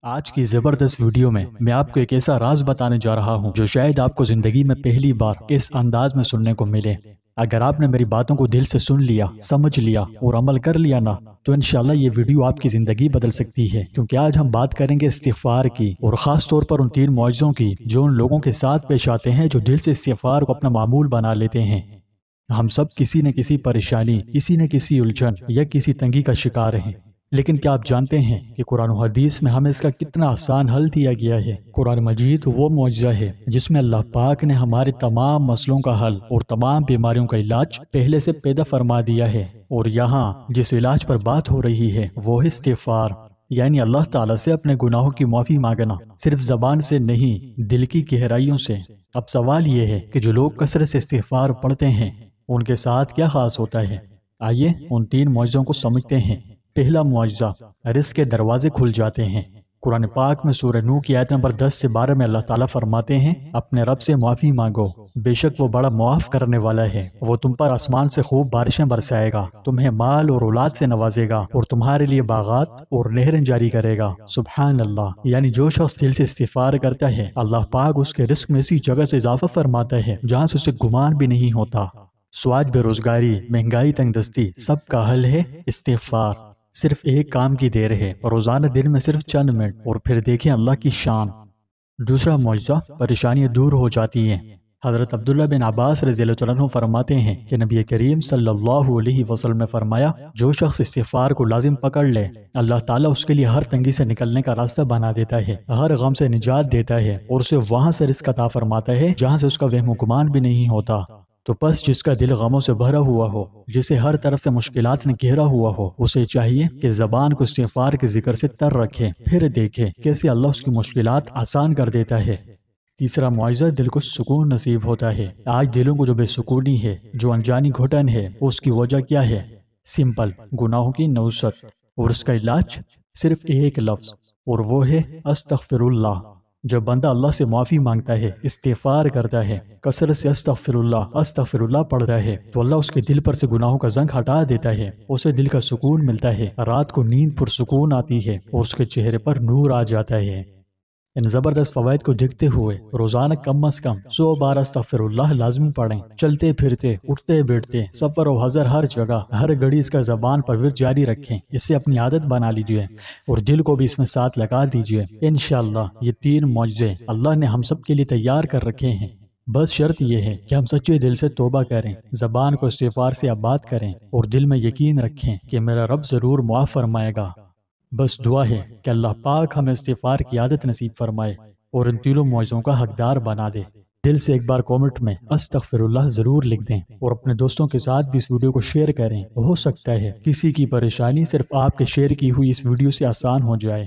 آج کی زبردست ویڈیو میں آپ کو ایک ایسا راز بتانے جا رہا ہوں جو شاید آپ کو زندگی میں پہلی بار اس انداز میں سننے کو ملے۔ اگر آپ نے میری باتوں کو دل سے سن لیا، سمجھ لیا اور عمل کر لیا نا، تو انشاءاللہ یہ ویڈیو آپ کی زندگی بدل سکتی ہے، کیونکہ آج ہم بات کریں گے استغفار کی، اور خاص طور پر ان 3 معجزوں کی جو ان لوگوں کے ساتھ پیش آتے ہیں جو دل سے استغفار کو اپنا معمول بنا لیتے ہیں۔ ہم سب کسی نہ کسی پریشانی، کسی نہ کسی الجھن یا کسی تنگی کا شکار ہیں، لیکن کیا آپ جانتے ہیں کہ قرآن و حدیث میں ہمیں اس کا کتنا آسان حل دیا گیا ہے؟ قرآن مجید وہ معجزہ ہے جس میں اللہ پاک نے ہمارے تمام مسئلوں کا حل اور تمام بیماریوں کا علاج پہلے سے پیدا فرما دیا ہے۔ اور یہاں جس علاج پر بات ہو رہی ہے وہ ہے استغفار، یعنی اللہ تعالیٰ سے اپنے گناہوں کی معافی مانگنا، صرف زبان سے نہیں، دل کی گہرائیوں سے۔ اب سوال یہ ہے کہ جو لوگ کثرت سے استغفار پڑھتے ہیں ان کے ساتھ کیا خاص ہوتا ہے؟ آئیے ان 3 معجزوں کو سمجھتے ہیں۔ پہلا معجزہ، رزق کے دروازے کھل جاتے ہیں۔ قرآن پاک میں سورہ نوح کی آیت نمبر 10 سے 12 میں اللہ تعالیٰ فرماتے ہیں، اپنے رب سے معافی مانگو، بے شک وہ بڑا معاف کرنے والا ہے، وہ تم پر آسمان سے خوب بارشیں برسائے گا، تمہیں مال اور اولاد سے نوازے گا، اور تمہارے لیے باغات اور نہریں جاری کرے گا۔ سبحان اللہ! یعنی جو شخص دل سے استغفار کرتا ہے، اللہ پاک اس کے رزق میں اسی جگہ سے اضافہ فرماتا ہے جہاں سے اسے گمان بھی نہیں ہوتا۔ سواد، بے روزگاری، مہنگائی، تنگ دستی، سب کا حل ہے استغفار۔ صرف ایک کام کی دیر ہے، روزانہ دن میں صرف چند منٹ، اور پھر دیکھیں اللہ کی شان۔ دوسرا معجزہ، پریشانیاں دور ہو جاتی ہیں۔ حضرت عبداللہ بن عباس رضی اللہ عنہ فرماتے ہیں کہ نبی کریم صلی اللہ علیہ وسلم نے فرمایا، جو شخص استغفار کو لازم پکڑ لے، اللہ تعالیٰ اس کے لیے ہر تنگی سے نکلنے کا راستہ بنا دیتا ہے، ہر غم سے نجات دیتا ہے، اور اسے وہاں سے رزق عطا فرماتا ہے جہاں سے اس کا وہم و گمان بھی نہیں ہوتا۔ تو بس جس کا دل غموں سے بھرا ہوا ہو، جسے ہر طرف سے مشکلات نے گھیرا ہوا ہو، اسے چاہیے کہ زبان کو استغفار کے ذکر سے تر رکھے، پھر دیکھے کیسے اللہ اس کی مشکلات آسان کر دیتا ہے۔ تیسرا معجزہ، دل کو سکون نصیب ہوتا ہے۔ آج دلوں کو جو بے سکونی ہے، جو انجانی گھٹن ہے، اس کی وجہ کیا ہے؟ سمپل، گناہوں کی نوست، اور اس کا علاج صرف ایک لفظ، اور وہ ہے استغفر اللہ۔ جب بندہ اللہ سے معافی مانگتا ہے، استغفار کرتا ہے، کثرت سے استغفر اللہ پڑھتا ہے، تو اللہ اس کے دل پر سے گناہوں کا زنگ ہٹا دیتا ہے، اسے دل کا سکون ملتا ہے، رات کو نیند پرسکون آتی ہے، اور اس کے چہرے پر نور آ جاتا ہے۔ ان زبردست فوائد کو دیکھتے ہوئے روزانہ کم از کم 100 بار استغفر اللہ لازمی پڑھیں۔ چلتے پھرتے، اٹھتے بیٹھتے، سفر و حضر، ہر جگہ، ہر گھڑی اس کا زبان پر ورد جاری رکھیں، اسے اپنی عادت بنا لیجئے، اور دل کو بھی اس میں ساتھ لگا دیجئے۔ انشاءاللہ یہ 3 معجزے اللہ نے ہم سب کے لیے تیار کر رکھے ہیں۔ بس شرط یہ ہے کہ ہم سچے دل سے توبہ کریں، زبان کو استغفار سے آباد کریں، اور دل میں یقین رکھیں کہ میرا رب ضرور معاف فرمائے گا۔ بس دعا ہے کہ اللہ پاک ہمیں استغفار کی عادت نصیب فرمائے اور ان 3 معجزوں کا حقدار بنا دے۔ دل سے ایک بار کومنٹ میں استغفر اللہ ضرور لکھ دیں، اور اپنے دوستوں کے ساتھ بھی اس ویڈیو کو شیئر کریں۔ ہو سکتا ہے کسی کی پریشانی صرف آپ کے شیئر کی ہوئی اس ویڈیو سے آسان ہو جائے۔